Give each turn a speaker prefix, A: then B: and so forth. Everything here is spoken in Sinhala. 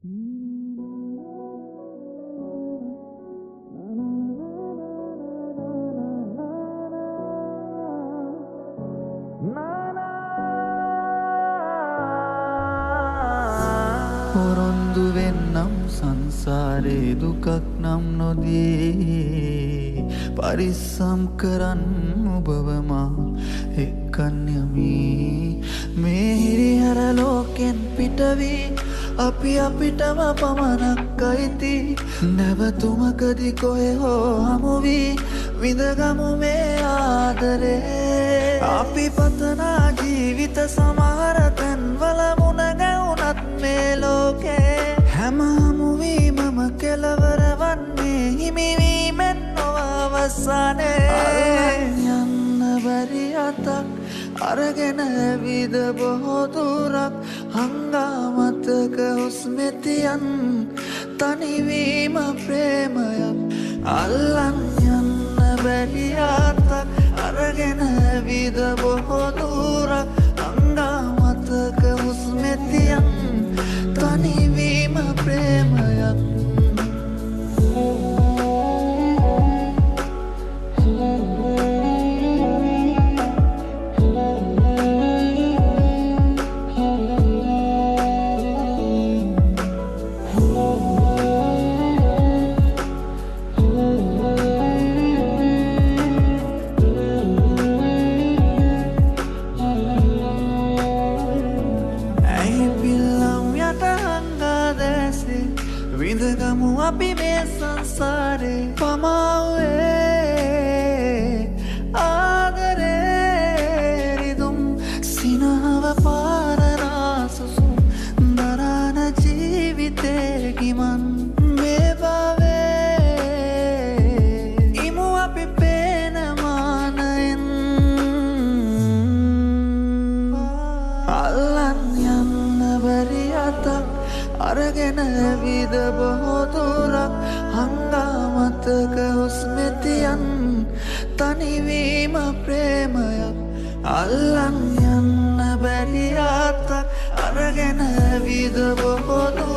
A: පොරොන්දු වෙන්නම් සංසාරේ දුකක් නම් නොදී පරිස්සම් කරන්න ඔබවමා එක්කන් යමි මේ හිරිහැර ලෝකෙන් පිටවී අපි අපිටම පමණක් අයිති නැවතුමකදි කොහෙ හෝ හමුවී විඳගමු මේ ආදරේ අපි පතනා ජීවිත සමහර තැන්වල මුණ ගැවුනත් මේ ලෝකේ හැම හමුවීමම කෙලවර වන්නේ හිමිවීමෙන් නොව අවසානයේ යන්න බැරි අතක් අරගෙන ඇවිද බොහෝ දුරක් හංගාමතක හුස්මෙතියන් තනිවීම ප්‍රේමයක් අල්ලන් යන්න බැරි අතක් අරගෙන ඇවිද බොහෝ දුරක් හංගාමතක හුස්මෙතියන් තනිවීම ප්‍රේමයක් විඳගමු අපි මේ සංසාරේ පමාවේ ආදරේ රිදුම් සිනහව පාරනාසුසුම් දරාන ජීවිතේ ගිමන් මේ බවේ ඉමු අපි පේන මානයෙන් අල්ලන් යන්න බැරි අතක් අරගෙන ඇවිද බොහෝ දුරක් හංගාමතක හුස්මෙතියන් තනිවීම ප්‍රේමයක් අල්ලන් යන්න බැරි අතක් අරගෙන ඇවිද බොහෝ දුරක්